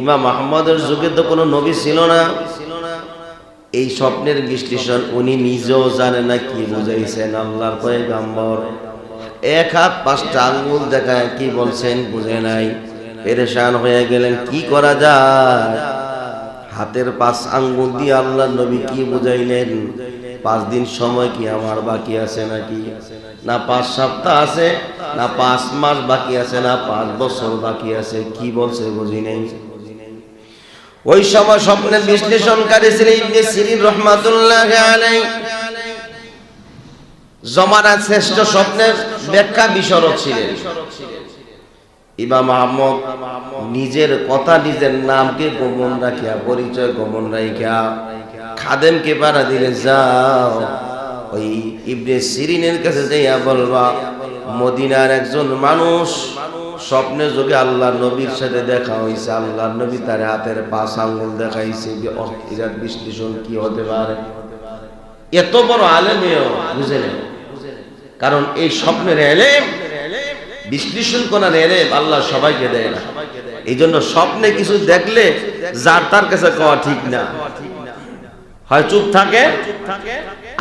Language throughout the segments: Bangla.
ইমাম আহমদের যুগে তো কোনো নবী ছিল না। এই স্বপ্নের বিশ্লেষণ উনি নিজেও জানে না কি বুঝাইছেন আল্লাহর পয়গম্বর। এক হাত 5টা আঙ্গুল দেখায় কি বলছেন বুঝে নাই, পেরেশান হয়ে গেলেন কি করা যায়। হাতের 5 আঙ্গুল দিয়ে আল্লাহ নবী কি বুঝাইলেন, 5 দিন সময় কি আমার বাকি আছে নাকি, না 5 সপ্তাহ আছে, না 5 মাস বাকি আছে, না 5 বছর বাকি আছে, কি বলছে বুঝি নেই। ওই সময় স্বপ্নের বিশ্লেষণকারী ছিলেন ইবনে সিরিন রাহমাতুল্লাহি আলাইহি, জমানার শ্রেষ্ঠ স্বপ্নের ব্যাখ্যা বিশরদ ছিলেন। ইমাম আহমদ নিজের কথা, নিজের নামকে গোপন রাখিয়া, পরিচয় গোপন রাখিয়া খাদেমকে পাড়া দিলে, যাও ওই ইবনে সিরিনের কাছে যাইয়া বলবা মদিনার একজন মানুষ স্বপ্নে যোগে আল্লাহ নবীর সাথে দেখা হয়েছে, আল্লাহ নবী তার হাতের 5 আঙ্গুল দেখাইছে। এর বিশ্লেষণ কি হতে পারে? এত বড় আলেমেও বুঝে নেই, কারণ এই স্বপ্নের এলেম, বিশ্লেষণ করার এলেম আল্লাহ সবাইকে দেয় না। এই জন্য স্বপ্নে কিছু দেখলে যার তার কাছে কওয়া ঠিক না, হয় চুপ থাকে,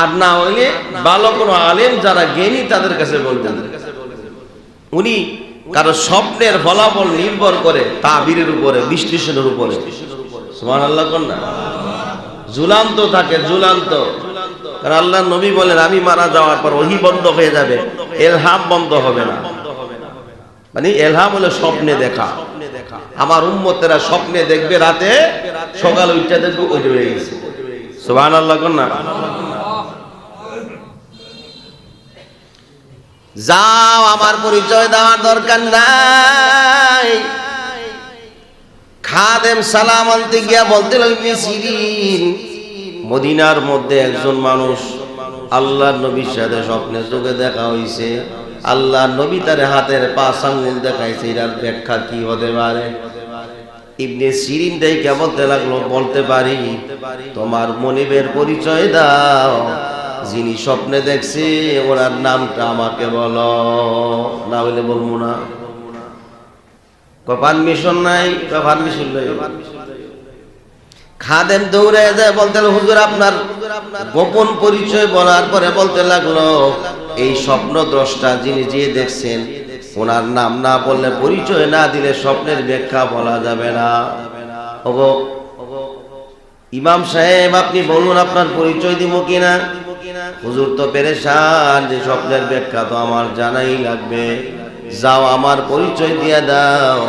আর না হইলে ভালো কোনো আলেম যারা জ্ঞানী তাদের কাছে বলবেন। উনি কারণ স্বপ্নের ফলাফল নির্ভর করে তাবিরের উপরে, বিশ্লেষণের উপরে। সুবহানাল্লাহ কোন না, ঝুলান্ত থাকে, ঝুলান্ত। কারণ আল্লাহ নবী বলেন আমি মারা যাওয়ার পর ওহী বন্ধ হয়ে যাবে, ইলহাম বন্ধ হবে না। মানে ইলহাম হলো স্বপ্নে দেখা। আমার উম্মতেরা স্বপ্নে দেখবে, রাতে সকাল উঠে দেখবে ওইটা হয়ে গেছে। সুবহানাল্লাহ কোন না। যাও, আমার পরিচয় দেওয়ার দরকার নাই। খাদেম সালাম আনতে গিয়া বলতে লাগবে সিরিন, মদিনার মধ্যে একজন মানুষ আল্লাহর নবীর সাথে স্বপ্নে চোখে দেখা হইছে, আল্লাহর নবী তার হাতের 5 আঙ্গুল দেখাইছে, এর ব্যাখ্যা কি হতে পারে? ইবনে সিরিন কে বলতে লাগলো, বলতে পারি, তোমার মনিবের পরিচয় দাও, যিনি স্বপ্নে দেখছে ওনার নামটা আমাকে বলো, না হইলে বলবো না। পারমিশন নাই, পারমিশন নাই। খাদেম দৌড়ে যায়, বলতে লাগলো হুজুর আপনার গোপন পরিচয় বলার পরে বলতে লাগলো, এই স্বপ্ন দ্রষ্টা যিনি যে দেখছেন ওনার নাম না বললে, পরিচয় না দিলে স্বপ্নের ব্যাখ্যা বলা যাবে না। ওগো ইমাম সাহেব আপনি বলুন আপনার পরিচয় দিব কিনা? হুজুর তো পেরেশান, যে স্বপ্নের ব্যাখ্যা তো আমার জানাই লাগবে, যাও আমার পরিচয় দিয়ে দাও।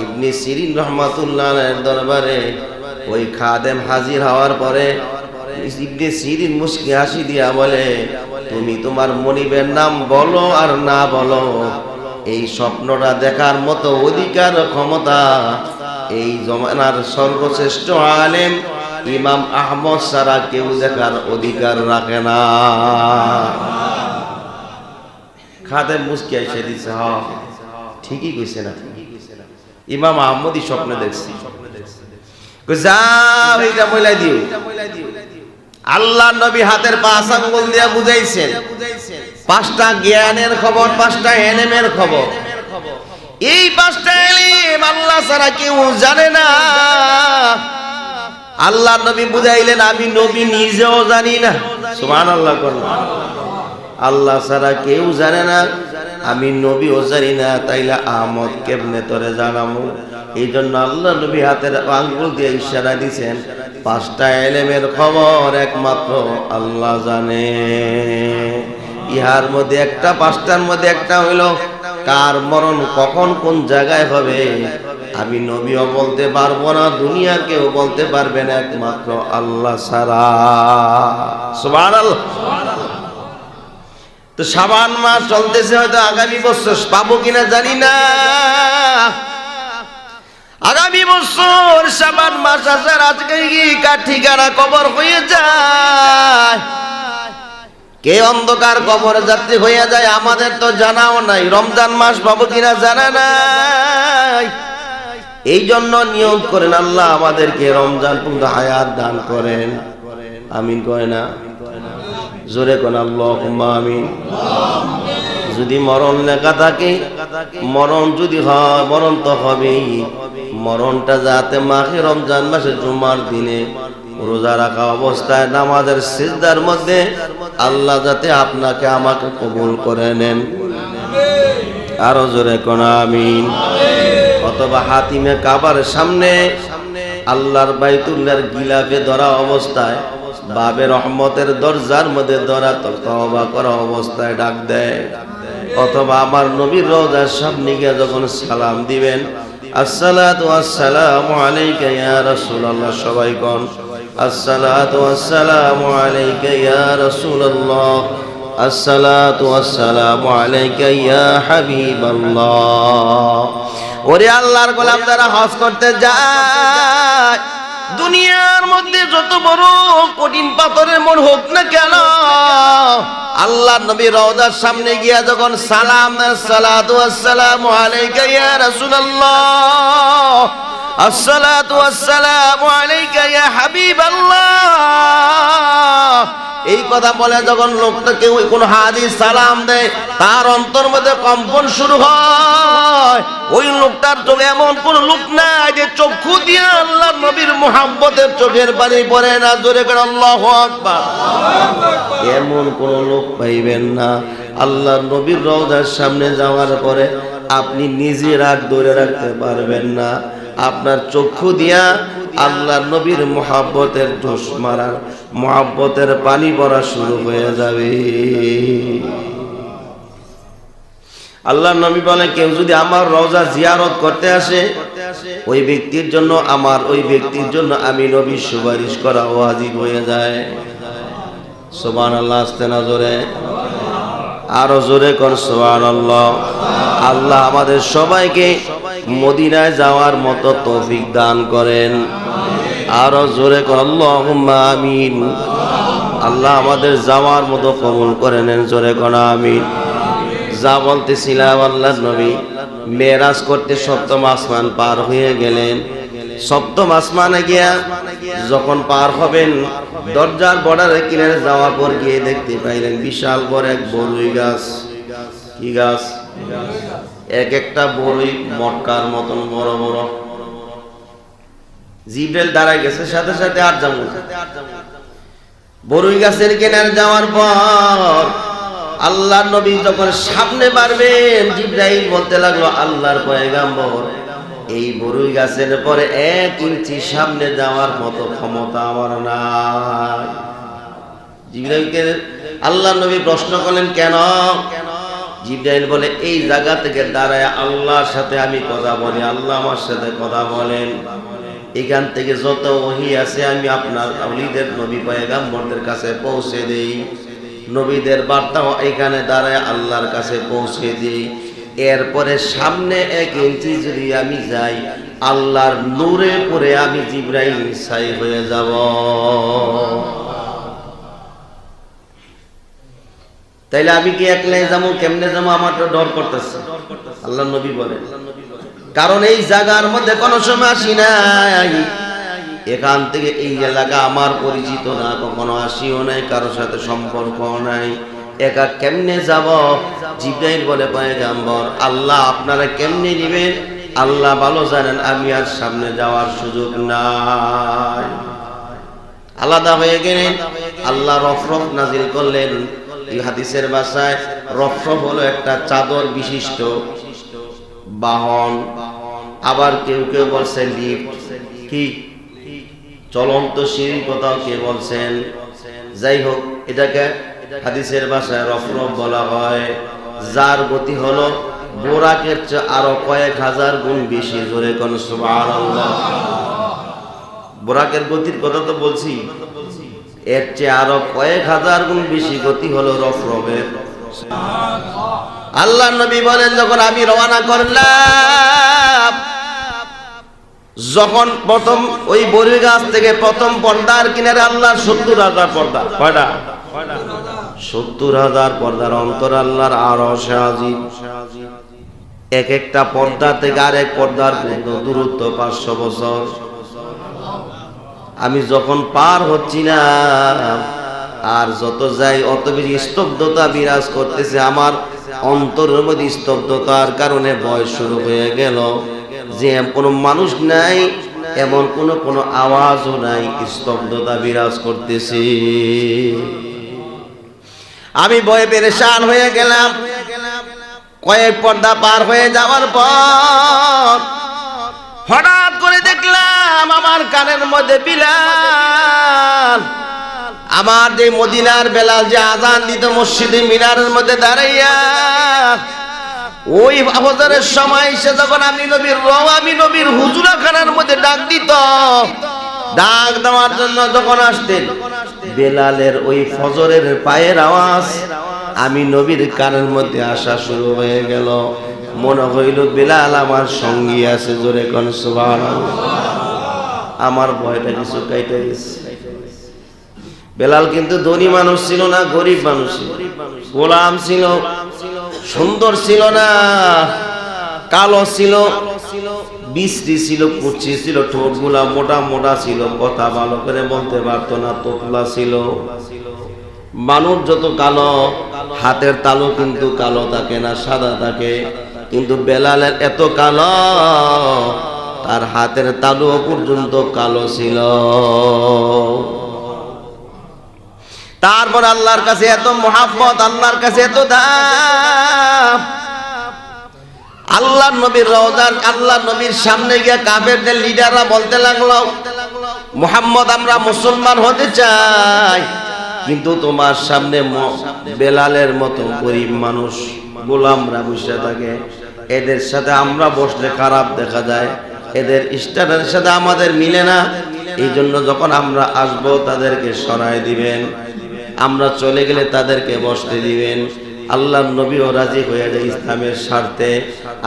ইবনে সিরিন রাহমাতুল্লাহির দরবারে ওই খাদেম হাজির হওয়ার পরে ইবনে সিরিন মুস্কি হাসি দিয়া বলে, তুমি তোমার মনিবের নাম বলো আর না বলো, এই স্বপ্নটা দেখার মতো অধিকার ক্ষমতা এই জমানার সর্বশ্রেষ্ঠ আলেম ইমাম আহমদ ছাড়া কেউ দেখার অধিকার রাখে না। খাদেম মুস্কি এসে দিছে, হ্যাঁ ঠিকই কইছে না, ইমাম আহমদই স্বপ্নে দেখছি। যাও এটা বইলাই দিও। আল্লাহ নবী হাতের 5 আঙ্গুল দিয়া বুঝাইছেন 5টা জ্ঞানের খবর, 5টা এলেমের খবর। এই 5টা এলেম আল্লাহ ছাড়া কেউ জানে না। আল্লাহ নবী বুঝাইলেন আমি নবী নিজেও জানি না। সুবহানাল্লাহ বলেন। আল্লাহ ছাড়া কেউ জানে না, আমি নবীও জানি না, তাইলে আহমদ কেমনে তোরে জানাবো? এই জন্য আল্লাহ নবী হাতের আঙ্গুল দিয়ে ইশারা দিয়েছেন 5টা এলেমের খবর একমাত্র আল্লাহ জানে। ইহার মধ্যে একটা, 5টার মধ্যে একটা হইল কার মরণ কখন কোন জায়গায় হবে আমি নবীও বলতে পারবো না, দুনিয়া কেউ বলতে পারবে না, একমাত্র আল্লাহ ছাড়া। সুবহানাল্লাহ। তো শাবান মাস চলতেছে, হয়তো আগামী বছর পাবো কিনা জানি না। আগামী বছর শাবান মাস আসার আজকে কার ঠিকানা কবর হয়ে যায়, কে অন্ধকার কবরে যাত্রী হয়ে যায় আমাদের তো জানাও নাই। রমজান মাস পাবো কিনা জানা নাই। এই জন্য নিয়ত করেন আল্লাহ আমাদেরকে রমজান পর্যন্ত হায়াত দান করেন। আমিন কয় না? জোরে কোন আল্লাহুম্মা আমিন। যদি মরণ লেখা থাকে, মরণ যদি হয়, মরণ তো হবেই, মরণটা যাতে মাহে রমজান মাসে জুমার দিনে রোজা রাখা অবস্থায় নামাজের সিজদার মধ্যে আল্লাহ যাতে আপনাকে আমাকে কবুল করে নেন। আরো জোরে কোন আমিন। অথবা হাতিমে কাবার সামনে আল্লাহর বাইতুল্লাহর গিলাফে ধরা অবস্থায় বাবে রহমতের দরজার মধ্যে ধরা তওবা করা অবস্থায় ডাক দেয়। অথবা আমার নবীর রওজার সামনে গিয়ে যখন সালাম দিবেন, আসসালাতু ওয়াসসালামু আলাইকা ইয়া রাসূলুল্লাহ, সবাই কোন আসসালাতু ওয়াসসালামু আলাইকা ইয়া রাসূলুল্লাহ, আসসালাতু ওয়াসসালামু আলাইকা ইয়া হাবিবাল্লাহ। ওরে আল্লাহর গোলাম যারা হজ করতে যায়, দুনিয়ার মধ্যে যত বড় কঠিন পাথরের মন হোক না কেন, আল্লাহর নবী রওজার সামনে গিয়া যখন সালাম দেন, আসসালাতু ওয়াসসালামু আলাইকা ইয়া রাসূলুল্লাহ, আসসালাতু ওয়াসসালামু আলাইকা ইয়া হাবিবাল্লাহ, এই কথা বলে যখন লোকটাকে ওই কোন হাজি সালাম দেয়, তার অন্তর মধ্যে কম্পন শুরু হয়। ওই লোকটার চোখে এমন কোন লোক নাই যে চক্ষু দিয়ে আল্লাহর নবীর মুহাব্বতের চোখের পানি পড়ে না। জোরে করে আল্লাহু আকবার। এমন কোন লোক পাইবেন না। আল্লাহর নবীর রওজার সামনে যাওয়ার পরে আপনি নিজে রাগ ধরে রাখতে পারবেন না। আপনার চক্ষু দিয়া আল্লাহর নবীর মুহাব্বতের ঢোস মারার, মুহাব্বতের পানি পড়া শুরু হয়ে যাবে। আল্লাহর নবী বলে, কেউ যদি আমার রওজা জিয়ারত করতে আসে, ওই ব্যক্তির জন্য আমি নবীর সুপারিশ করা ওয়াজিব হয়ে যায়। সুবহানাল্লাহ। আস্তে না জোরে, আরো জোরে কর সুবহানাল্লাহ। আল্লাহ আমাদের সবাইকে মদিনায় যাওয়ার মতো তৌফিক দান করেন। আরো জোরে কর আল্লাহুম্মা আমিন। আল্লাহ আমাদের যাওয়ার মতো কবুল করে নেন। জোরে কর আমিন। যা বলতেছিলাম, আল্লাহর নবী মেরাজ করতে সপ্তম আসমান পার হয়ে গেলেন। সপ্তম আসমানে গিয়া যখন পার হবেন, দরজার বর্ডারে কিনারে যাওয়ার পর গিয়ে দেখতে পাইলেন বিশাল বড় এক বড়ই গাছ। কি গাছ? এক একটা বড়ই মটকার মতন বড় বড়। জিবরাইল দাঁড়ায় গেছে, সাথে সাথে আর যাবো। বড়ই গাছের কিনারে যাওয়ার পর আল্লাহর নবী যখন সামনে বাড়বেন, জিবরাইল বলতে লাগলো, আল্লাহর পয়গাম্বর, এই বড়ই গাছের পরে 1 ইঞ্চি সামনে যাওয়ার মতো ক্ষমতা আমার নাই। জিবরাইলকে আল্লাহর নবী প্রশ্ন করলেন, কেন? জিবরাইল বলে, এই জায়গা থেকে দাঁড়ায় আল্লাহর সাথে আমি কথা বলি, আল্লাহ আমার সাথে কথা বলেন। এখান থেকে যত ওহী আছে আমি আপনার আউলিদের, নবী পয়গাম্বরদের কাছে পৌঁছে দেই। নবীদের বার্তাও এখানে দাঁড়ায় আল্লাহর কাছে পৌঁছে দিই। এরপরে সামনে 1 ইঞ্চি যদি আমি যাই, আল্লাহর নূরে পরে আমি জিবরাইল ছাই হয়ে যাব। তাইলে আমি কি একলাই যাবো? কেমনে যাবো? আমার তো ডর করতেছে। আল্লাহর নবী বলেন, কারণ এই জায়গার মধ্যে কোনো সময় আসি নাই। এখান থেকে এই এলাকা আমার পরিচিত না, কখনো আসিও নাই, কারোর সাথে সম্পর্ক নাই। একা কেমনে যাব? জিবরাইল বলে, পয়গম্বর, আল্লাহ আপনারা কেমনে নিবেন আল্লাহ ভালো জানেন, আমি আর সামনে যাওয়ার সুযোগ নাই। আলাদা হয়ে গেলেন। আল্লাহ রফরফ নাজিল করলেন। এই হাদিসের ভাষায় রফরফ হলো একটা চাদর বিশিষ্ট বাহন। আবার কেউ কেউ বলছেন লিফট, কি চলন্ত সিঁড়ির কথাও কে বলছেন। যাই হোক, এটাকে হাদিসের ভাষায় রফরফ বলা হয়। যার গতি হলো বোরাকের চেয়ে আরো কয়েক হাজার গুণ বেশি। জোরে কোন সুবহানাল্লাহ। বোরাকের গতির কথা তো বলছি, এর চেয়ে আরো কয়েক হাজার গুণ বেশি গতি হলো রফরফের। আল্লাহ নবী বলেন, যখন আমি রওনা করলাম, যখন প্রথম ওই বড়ই গাছ থেকে প্রথম পর্দার কিনারে আল্লাহর 70,000 পর্দা। কয়টা? 70,000 পর্দার অন্তর আল্লাহর আরশে আজিম। এক একটা পর্দা থেকে আরেক পর্দার দূরত্ব 500 বছর। আমি যখন পার হচ্ছি না, আর যত যাই অত বেশি স্তব্ধতা বিরাজ করতেছে। আমার অন্তরের মধ্যে স্তব্ধতার কারণে ভয় শুরু হয়ে গেল যে কোনো মানুষ নাই, এমন কোনো আওয়াজও নাই, স্তব্ধতা বিরাজ করতেছে। আমি ভয়ে পেরেশান হয়ে গেলাম। কয়েক পর্দা পার হয়ে যাওয়ার পর হঠাৎ করে দেখলাম আমার কানের মধ্যে বিলাল, আমার যে মদিনার বেলাল যে আজান দিত মসজিদে মিনারের মধ্যে দাঁড়াইয়া, ওই ফজরের সময় সে যখন আমি নবীর হুজুরাখানার মধ্যে ডাক দিত, ডাক দেওয়ার জন্য যখন আসতেন, বেলালের ওই ফজরের পায়ের আওয়াজ আমি নবীর কানের মধ্যে আসা শুরু হয়ে গেল। মনে হইল বেলাল আমার সঙ্গী আছে। জোরে কোন সুবহানাল্লাহ। আমার ভয়টা কিছু কাইতে গেছে। বেলাল কিন্তু ধনী মানুষ ছিল না, গরিব মানুষ ছিল, গোলাম ছিল, সুন্দর ছিল না, কালো ছিল, বিশ্রী ছিল, কুচি ছিল, ঠোঁটগুলা মোটা মোটা ছিল, কথা ভালো করে বলতে পারতো না, তোতলা ছিল। মানুষ যত কালো, হাতের তালু কিন্তু কালো থাকে না, সাদা থাকে। কিন্তু বেলালের এত কালো, তার হাতের তালু পর্যন্ত কালো ছিল। তারপর আল্লাহর কাছে এত মোহাব্বত, আল্লাহর কাছে এত দাম। আল্লাহর নবীর রওজার, আল্লাহর নবীর সামনে গিয়ে কাফেরদের লিডাররা বলতে লাগলো, মুহাম্মদ আমরা মুসলমান হতে চাই, কিন্তু তোমার সামনে বেলালের মতো গরিব মানুষ গোলামরা বসে থাকে, এদের সাথে আমরা বসলে খারাপ দেখা যায়, এদের স্টারের সাথে আমাদের মিলে না। এই জন্য যখন আমরা আসব তাদেরকে সরাই দিবেন, আমরা চলে গেলে তাদেরকে বসতে দিবেন। আল্লাহর নবীও রাজি হয়ে যায় ইসলামের স্বার্থে।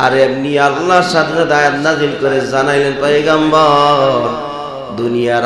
আর এমনি আল্লাহর সাথে আয়াত নাযিল করে জানাইলেন, পয়গম্বর দুনিয়ার